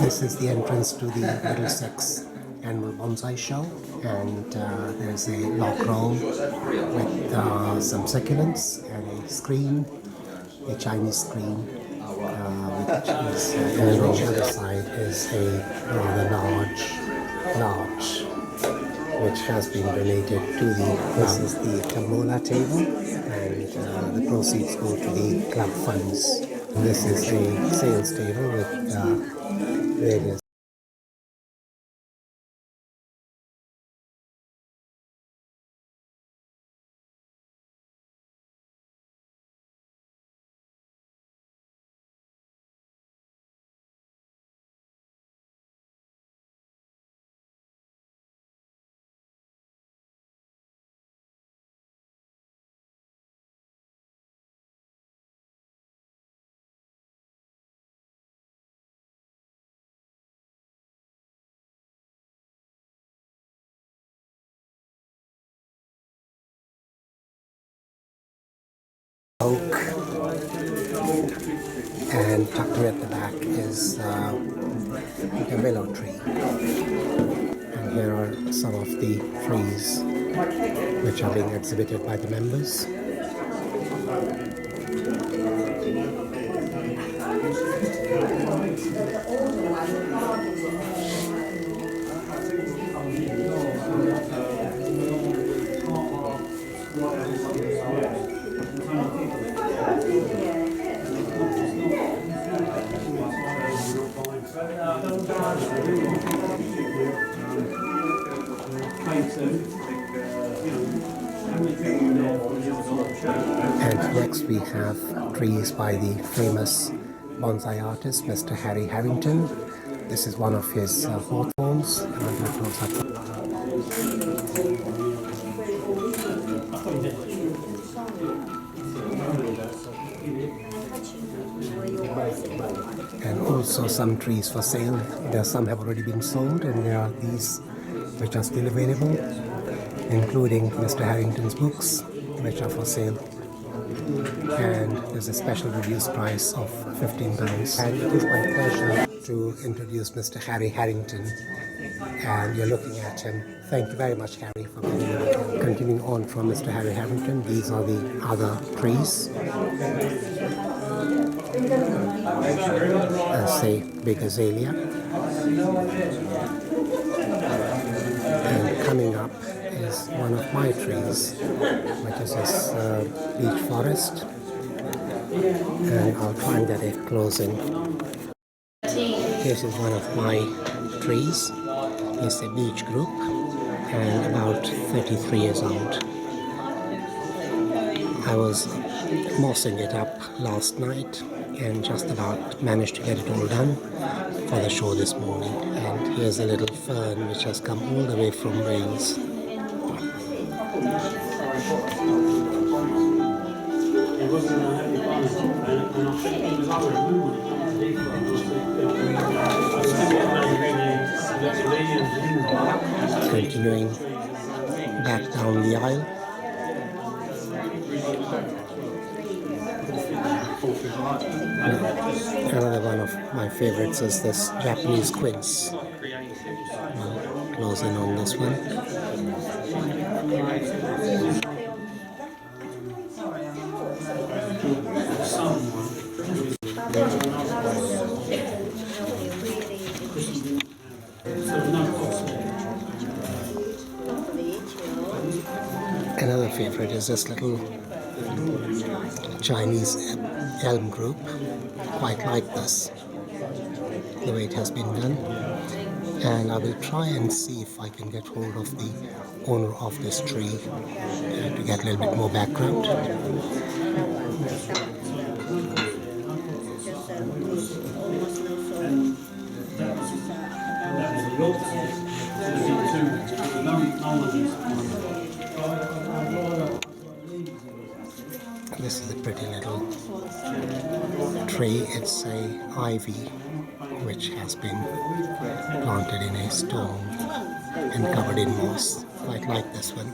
This is the entrance to the Middlesex annual Bonsai Show, and there's a log roll with some succulents and a screen, a Chinese screen, which is, and on the other side is a rather large, which has been donated to the, this is the Tamola table, and the proceeds go to the club funds. And this is the sales table with various oak, and tucked away at the back is a willow tree. And here are some of the trees which are being exhibited by the members. And next we have trees by the famous bonsai artist Mr. Harry Harrington. This is one of his hawthorns, and also some trees for sale. There are some have already been sold, and there are these which are still available, including Mr. Harrington's books, which are for sale. And there's a special reduced price of £15. And it is my pleasure to introduce Mr. Harry Harrington. And you're looking at him. Thank you very much, Harry, for being here. Continuing on from Mr. Harry Harrington, these are the other trees. Say big azalea. And coming up is one of my trees, which is this beech forest, and I'll try and get a close-in. This is one of my trees. It's a beech group and about 33 years old. I was mossing it up last night and just about managed to get it all done for the show this morning. And here's a little fern which has come all the way from Wales. Continuing back down the aisle. Another one of my favorites is this Japanese quince. I'll close in on this one. Another favorite is this little Chinese elm group. Quite like this, the way it has been done. And I will try and see if I can get hold of the owner of this tree to get a little bit more background. This is a pretty little tree. It's a ivy which has been planted in a stone and covered in moss. Quite like this one.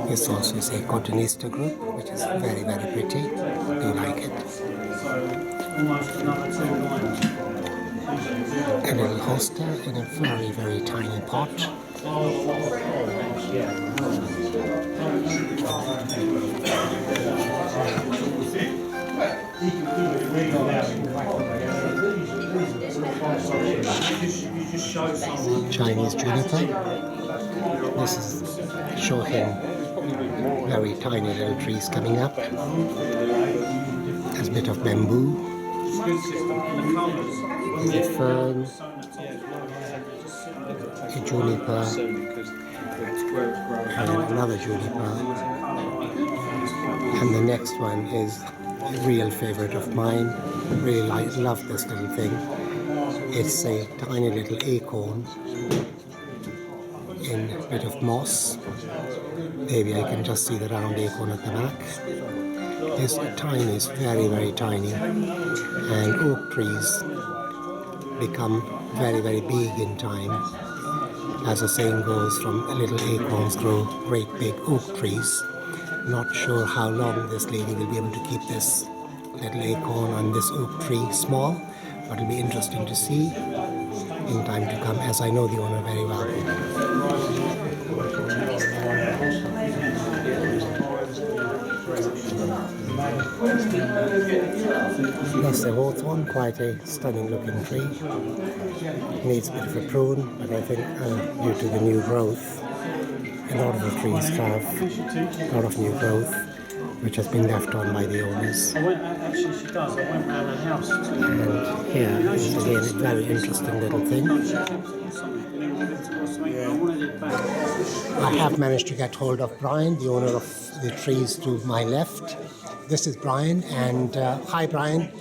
This also is a cotoneaster group, which is very, very pretty. Do like it. A little hoster in a very, very tiny pot. Chinese juniper. This is showing very tiny little trees coming up. There's a bit of bamboo, a fern, a juniper, and another juniper. And the next one is a real favorite of mine. Really love this little thing. It's a tiny little acorn in a bit of moss. Maybe I can just see the round acorn at the back. It's tiny, it's very, very tiny. And oak trees become very, very big in time. As the saying goes, from little acorns grow great big oak trees. Not sure how long this lady will be able to keep this little acorn on this oak tree small, but it'll be interesting to see in time to come, as I know the owner very well. That's the hawthorn, quite a stunning looking tree. Needs a bit of a prune, but I think due to the new growth, a lot of the trees have a lot of new growth, which has been left on by the owners. Actually, she does. I went round her house. And here is again a very interesting little thing. I have managed to get hold of Brian, the owner of the trees to my left. This is Brian, and hi Brian.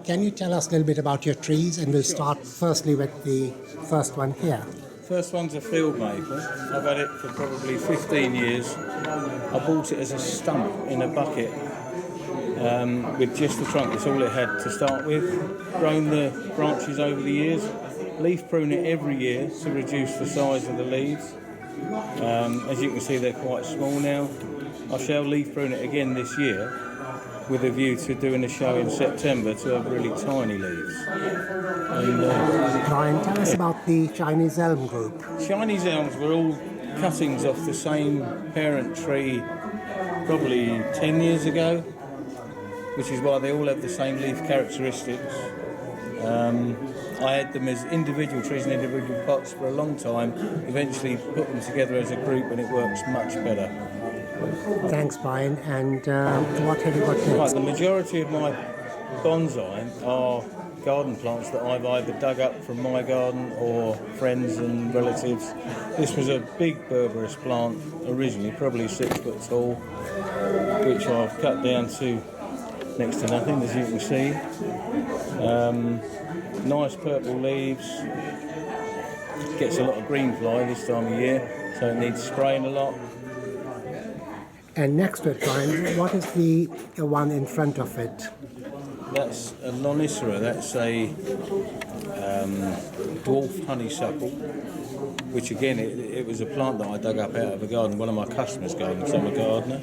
Can you tell us a little bit about your trees? And we'll start firstly with the first one here. First one's a field maple. I've had it for probably 15 years. I bought it as a stump in a bucket with just the trunk. That's all it had to start with. Grown the branches over the years. Leaf prune it every year to reduce the size of the leaves. As you can see, they're quite small now. I shall leaf prune it again this year with a view to doing a show in September to have really tiny leaves. And, Brian, tell us about the Chinese elm group. Chinese elms were all cuttings off the same parent tree probably 10 years ago, which is why they all have the same leaf characteristics. I had them as individual trees in individual pots for a long time, eventually put them together as a group and it works much better. Thanks, Brian. And what have you got next? Right, the majority of my bonsai are garden plants that I've either dug up from my garden or friends and relatives. This was a big berberis plant originally, probably 6 foot tall, which I've cut down to next to nothing, as you can see. Nice purple leaves. Gets a lot of green fly this time of year, so it needs spraying a lot. And next to it, Brian, what is the one in front of it? That's a lonicera. That's a dwarf honeysuckle, which again, it was a plant that I dug up out of a garden, one of my customers' gardens. I'm a gardener.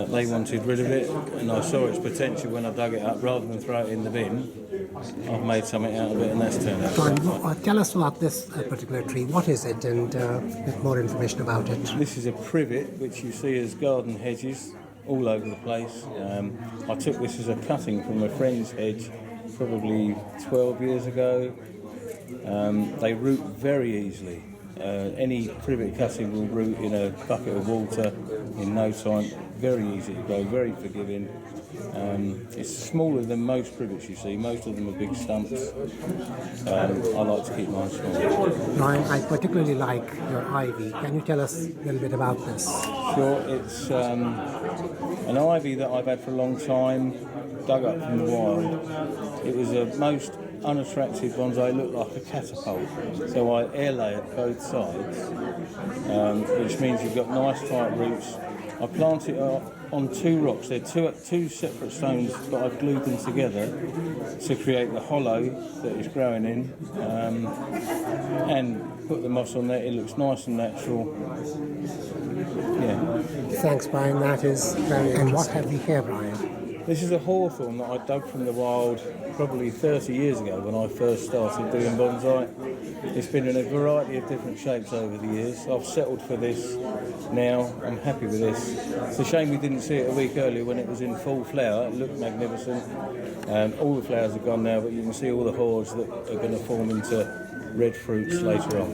They wanted rid of it, and I saw its potential when I dug it up. Rather than throw it in the bin, I've made something out of it, and that's turned out. Brian, tell us about this particular tree. What is it, and a bit more information about it. This is a privet, which you see as garden hedges all over the place. I took this as a cutting from a friend's hedge probably 12 years ago. They root very easily. Any privet cutting will root in a bucket of water in no time. Very easy to grow, very forgiving. It's smaller than most privets you see. Most of them are big stumps. I like to keep mine small. Brian, I particularly like your ivy. Can you tell us a little bit about this? Sure, it's an ivy that I've had for a long time, dug up from the wild. It was a most unattractive bonsai looked like a catapult. So I air layered both sides, which means you've got nice tight roots. I planted it on 2 rocks. They're two separate stones, but I've glued them together to create the hollow that it's growing in, and put the moss on there. It looks nice and natural. Yeah. Thanks, Brian. That is very. And what have we here, Brian? This is a hawthorn that I dug from the wild probably 30 years ago when I first started doing bonsai. It's been in a variety of different shapes over the years. I've settled for this now. I'm happy with this. It's a shame we didn't see it a week earlier when it was in full flower. It looked magnificent. All the flowers are gone now, but you can see all the hordes that are going to form into red fruits later on.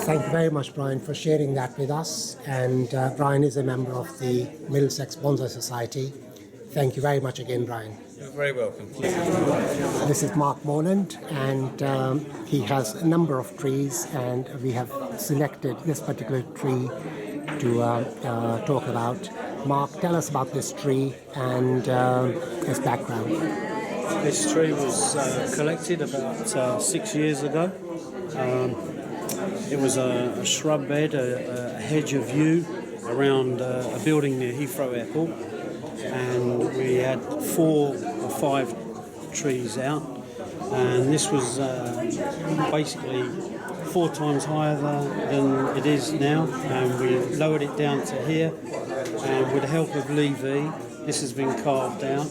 Thank you very much, Brian, for sharing that with us. And Brian is a member of the Middlesex Bonsai Society. Thank you very much again, Brian. You're very welcome. This is Mark Moreland, and he has a number of trees, and we have selected this particular tree to talk about. Mark, tell us about this tree and its background. This tree was collected about 6 years ago. It was a shrub bed, a hedge of yew around a building near Heathrow Airport, and we had 4 or 5 trees out, and this was basically 4 times higher than it is now, and we lowered it down to here, and with the help of Levy, this has been carved out.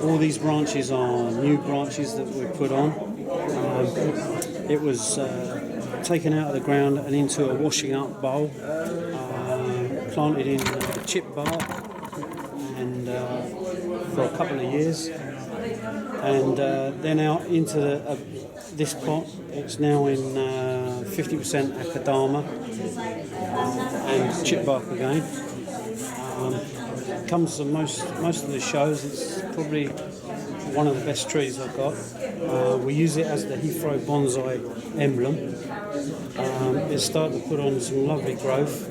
All these branches are new branches that we put on. It was taken out of the ground and into a washing up bowl, planted in chip bark, and for a couple of years, and then out into this pot. It's now in 50% akadama and chip bark again. Comes to most of the shows. It's probably one of the best trees I've got. We use it as the Heathrow Bonsai emblem. It's starting to put on some lovely growth,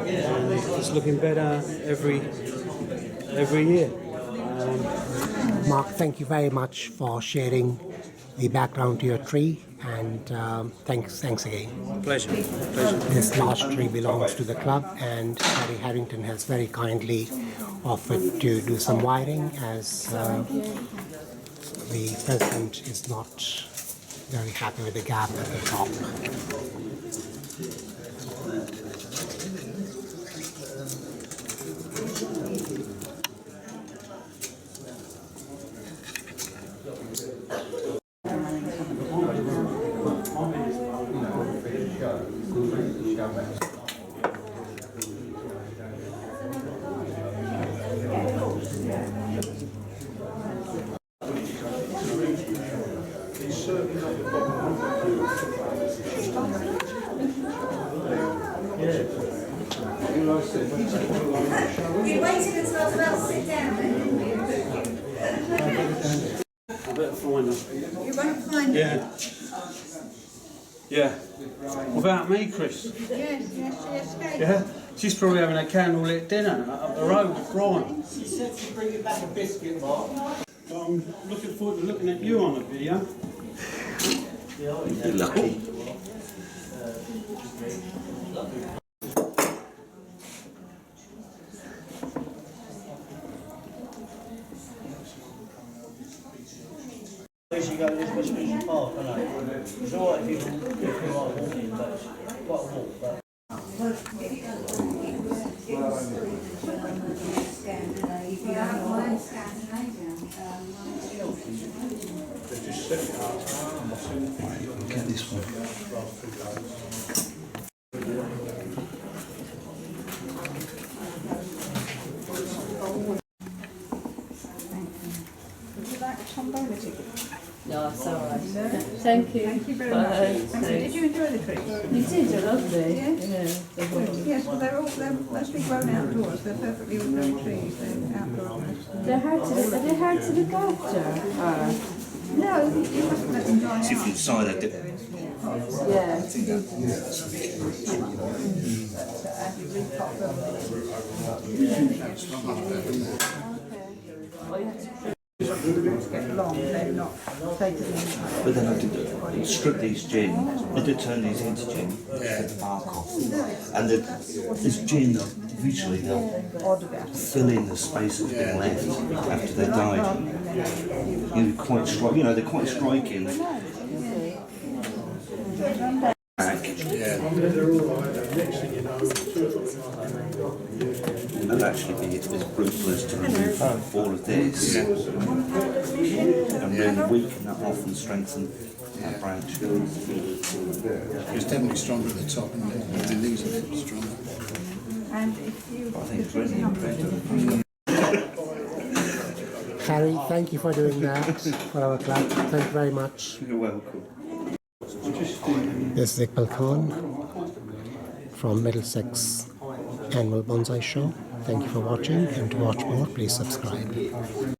and it's looking better every year. Mark, thank you very much for sharing the background to your tree, and thanks again. Pleasure. This large tree belongs to the club, and Harry Harrington has very kindly offered to do some wiring, as the president is not very happy with the gap at the top. You waited until I was about to sit down, then, didn't you? I better find her. You won't find it. Yeah. What about me, Chris? Yes. Yeah. She's probably having a candlelit dinner up the road with Brian. She said to bring you back a biscuit, Mark. But I'm looking forward to looking at you on the video. You're lucky. You go to this Westminster Park, I know. It's alright if you like walking, but it's quite a walk. But Get this one. No, it's all right. Thank you. Thank you very much. Did you enjoy the trees? You did, they're lovely. Yeah? Yeah. Yes, well, they're mostly grown outdoors. They're perfectly ordinary trees. They're outdoor. They're hard to look after. No, you mustn't let them dry out. Different side of it. Yeah. to get long, they're not taken in. But then I did strip these gin, I did turn these into gin, get the bark off. And this gin, visually, they'll Odd about it. fill in the space that's been left after they died. They're quite striking. Back. And that'd actually be as brutal as to remove all of this and really weaken that off and strengthen that branch. It's definitely stronger at the top, and the leaves are a bit stronger. And if you, I think it's really impressive. Harry, thank you for doing that for our club. Thank you very much. You're welcome. This is Iqbal from Middlesex Annual Bonsai Show. Thank you for watching, and to watch more, please subscribe.